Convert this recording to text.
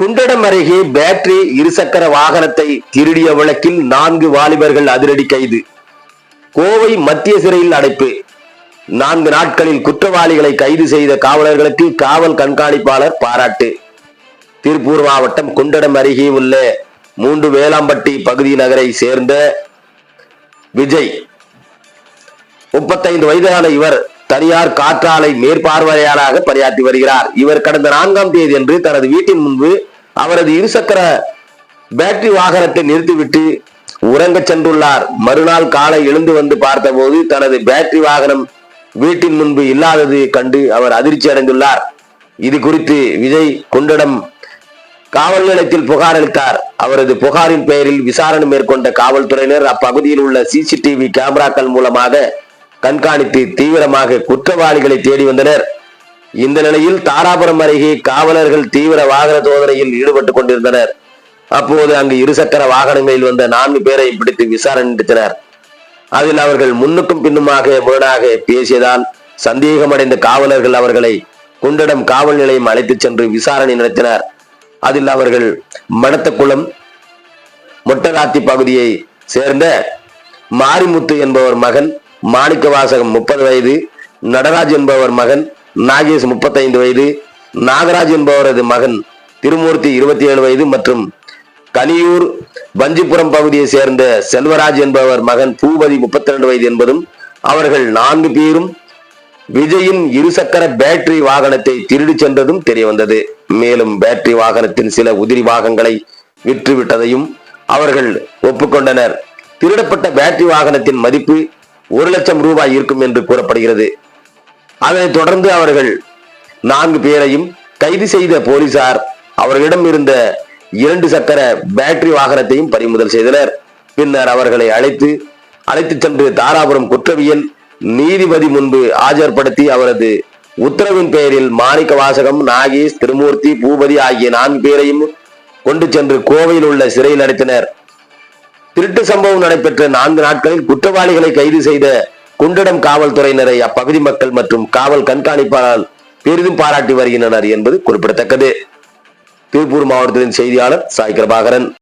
குண்டடம் அருகே பேட்டரி இருசக்கர வாகனத்தை திருடிய வழக்கில் 4 வாலிபர்கள் அதிரடி கைது. கோவை மத்திய சிறையில் அடைப்பு. 4 நாட்களில் குற்றவாளிகளை கைது செய்த காவலர்களுக்கு காவல் கண்காணிப்பாளர் பாராட்டு. திருப்பூர் மாவட்டம் குண்டடம் அருகே உள்ள மூன்று வேளாம்பட்டி பகுதி நகரை சேர்ந்த விஜய் 35 வயதான இவர் தனியார் காற்றாலை மேற்பார்வையாளராக பணியாற்றி வருகிறார். இவர் கடந்த 4ஆம் தேதி அன்று தனது வீட்டின் முன்பு அவரது இருசக்கர பேட்டரி வாகனத்தை நிறுத்திவிட்டு உறங்க சென்றுள்ளார். மறுநாள் காலை எழுந்து வந்து பார்த்தபோது தனது பேட்டரி வாகனம் வீட்டின் முன்பு இல்லாதது கண்டு அவர் அதிர்ச்சி அடைந்துள்ளார். இது குறித்து விஜய் குண்டடம் காவல் நிலையத்தில் புகார் அளித்தார். அவரது புகாரின் பெயரில் விசாரணை மேற்கொண்ட காவல்துறையினர் அப்பகுதியில் உள்ள சிசிடிவி கேமராக்கள் மூலமாக கண்காணித்து தீவிரமாக குற்றவாளிகளை தேடி வந்தனர். இந்த நிலையில் தாராபுரம் அருகே காவலர்கள் தீவிர வாகன சோதனையில் ஈடுபட்டுக் கொண்டிருந்தனர். அப்போது அங்கு இருசக்கர வாகனங்களில் வந்த 4 பேரை பிடித்து விசாரணை நடத்தினர். அதில் அவர்கள் முன்னுக்கும் பின்னுமாக முரணாக பேசியதால் சந்தேகமடைந்த காவலர்கள் அவர்களை குண்டடம் காவல் நிலையம் அழைத்துச் சென்று விசாரணை நடத்தினர். அதில் அவர்கள் மடத்தக்குளம் மொட்டராத்தி பகுதியை சேர்ந்த மாரிமுத்து என்பவர் மகன் மாணிக்கவாசகம் 30 வயது, நடராஜ் என்பவர் மகன் நாகேஷ் 35 வயது, நாகராஜ் என்பவரது மகன் திருமூர்த்தி 27 வயது மற்றும் கனியூர் பஞ்சிபுரம் பகுதியை சேர்ந்த செல்வராஜ் என்பவர் மகன் பூபதி 32 வயது என்பதும் அவர்கள் 4 பேரும் விஜயின் இருசக்கர பேட்டரி வாகனத்தை திருடி சென்றதும் தெரியவந்தது. மேலும் பேட்டரி வாகனத்தின் சில உதிரி பாகங்களை விற்றுவிட்டதையும் அவர்கள் ஒப்புக்கொண்டனர். திருடப்பட்ட பேட்டரி வாகனத்தின் மதிப்பு 1 லட்சம் ரூபாய் இருக்கும் என்று கூறப்படுகிறது. அதனைத் தொடர்ந்து அவர்கள் 4 பேரையும் கைது செய்த போலீசார் அவர்களிடம் இருந்த 2 சக்கர பேட்டரி வாகனத்தையும் பறிமுதல் செய்தனர். பின்னர் அவர்களை அழைத்து சென்று தாராபுரம் குற்றவியல் நீதிபதி முன்பு ஆஜர்படுத்தி அவரது உத்தரவின் பெயரில் மாணிக்க வாசகம், நாகேஷ், திருமூர்த்தி, பூபதி ஆகிய 4 பேரையும் கொண்டு சென்று கோவையில் உள்ள சிறையில் அடைத்தனர். திருட்டு சம்பவம் நடைபெற்ற 4 நாட்களில் குற்றவாளிகளை கைது செய்த குண்டடம் காவல்துறையினரை அப்பகுதி மக்கள் மற்றும் காவல் கண்காணிப்பாளர் பெரிதும் பாராட்டி வருகின்றனர் என்பது குறிப்பிடத்தக்கது. திருப்பூர் மாவட்டத்தின் செய்தியாளர் சாய் கிருபாகரன்.